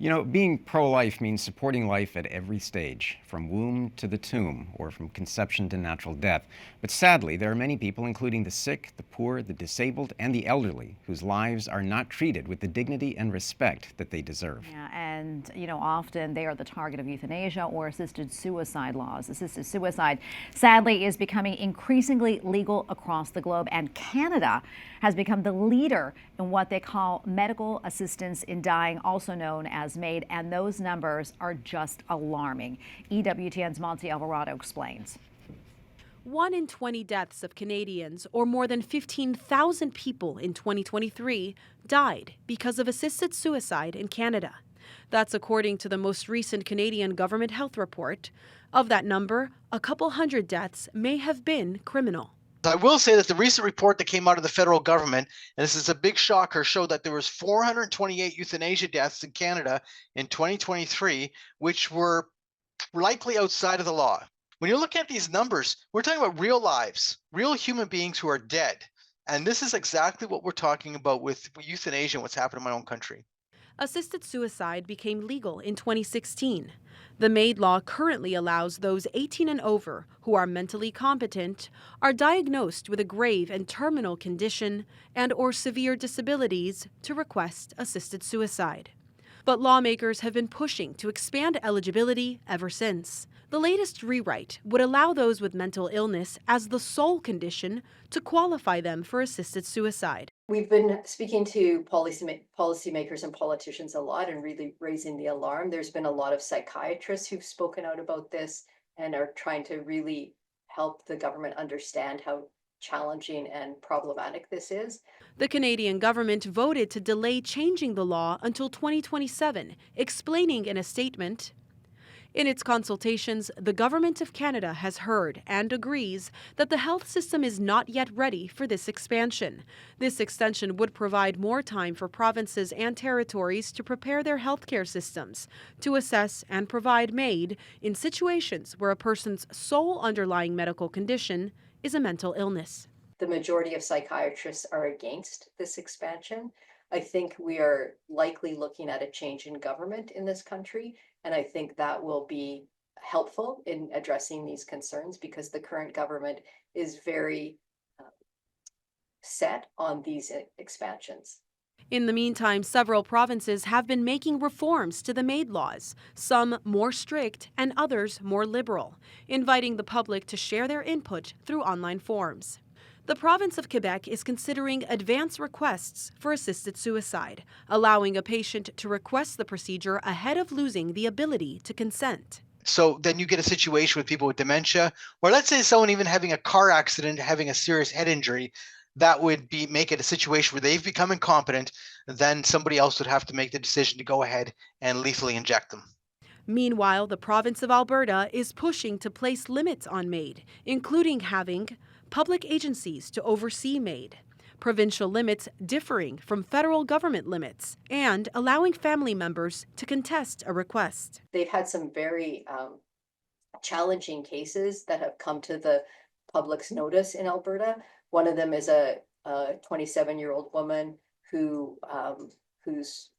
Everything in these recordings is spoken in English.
You know, being pro-life means supporting life at every stage, from womb to the tomb, or from conception to natural death. But sadly, there are many people, including the sick, the poor, the disabled, and the elderly, whose lives are not treated with the dignity and respect that they deserve. Yeah, and often they are the target of euthanasia or assisted suicide laws. Assisted suicide, sadly, is becoming increasingly legal across the globe, and Canada has become the leader in what they call medical assistance in dying, also known as M.A.I.D, and those numbers are just alarming. EWTN's Montse Alvarado explains. 1 in 20 deaths of Canadians, or more than 15,000 people in 2023, died because of assisted suicide in Canada. That's according to the most recent Canadian government health report. Of that number, a couple hundred deaths may have been criminal. I will say that the recent report that came out of the federal government, and this is a big shocker, showed that there was 428 euthanasia deaths in Canada in 2023, which were likely outside of the law. When you look at these numbers, we're talking about real lives, real human beings who are dead. And this is exactly what we're talking about with euthanasia and what's happened in my own country. Assisted suicide became legal in 2016. The M.A.I.D law currently allows those 18 and over who are mentally competent, are diagnosed with a grave and terminal condition, and or severe disabilities to request assisted suicide. But lawmakers have been pushing to expand eligibility ever since. The latest rewrite would allow those with mental illness as the sole condition to qualify them for assisted suicide. We've been speaking to policymakers and politicians a lot and really raising the alarm. There's been a lot of psychiatrists who've spoken out about this and are trying to really help the government understand how challenging and problematic this is. The Canadian government voted to delay changing the law until 2027, explaining in a statement, "In its consultations, the Government of Canada has heard and agrees that the health system is not yet ready for this expansion. This extension would provide more time for provinces and territories to prepare their healthcare systems, to assess and provide M.A.I.D in situations where a person's sole underlying medical condition is a mental illness." The majority of psychiatrists are against this expansion. I think we are likely looking at a change in government in this country, and I think that will be helpful in addressing these concerns because the current government is very set on these expansions. In the meantime, several provinces have been making reforms to the M.A.I.D laws, some more strict and others more liberal, inviting the public to share their input through online forums. The province of Quebec is considering advance requests for assisted suicide, allowing a patient to request the procedure ahead of losing the ability to consent. So then you get a situation with people with dementia, or let's say someone even having a car accident, having a serious head injury, that would make it a situation where they've become incompetent, then somebody else would have to make the decision to go ahead and lethally inject them. Meanwhile, the province of Alberta is pushing to place limits on M.A.I.D, including having public agencies to oversee M.A.I.D, provincial limits differing from federal government limits, and allowing family members to contest a request. They've had some very challenging cases that have come to the public's notice in Alberta. One of them is a 27-year-old woman whose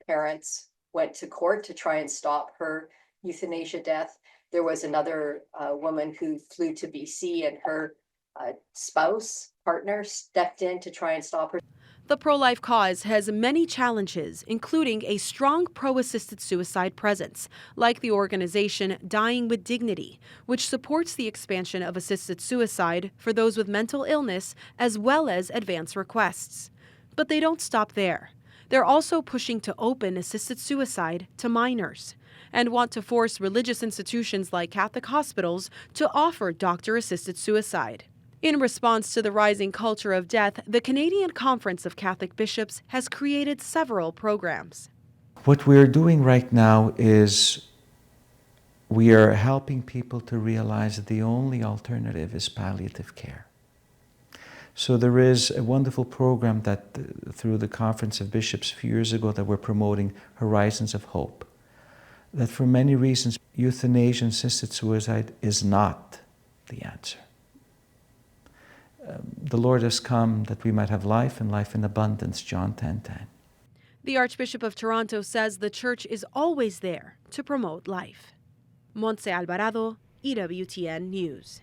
parents went to court to try and stop her euthanasia death. There was another woman who flew to BC and her partner stepped in to try and stop her. The pro-life cause has many challenges, including a strong pro-assisted suicide presence, like the organization Dying with Dignity, which supports the expansion of assisted suicide for those with mental illness as well as advance requests. But they don't stop there. They're also pushing to open assisted suicide to minors and want to force religious institutions like Catholic hospitals to offer doctor-assisted suicide. In response to the rising culture of death, the Canadian Conference of Catholic Bishops has created several programs. What we're doing right now is we are helping people to realize that the only alternative is palliative care. So there is a wonderful program that through the Conference of Bishops a few years ago that we're promoting, Horizons of Hope, that for many reasons euthanasia and assisted suicide is not the answer. The Lord has come that we might have life and life in abundance, John 10:10. The Archbishop of Toronto says the church is always there to promote life. Montse Alvarado, EWTN News.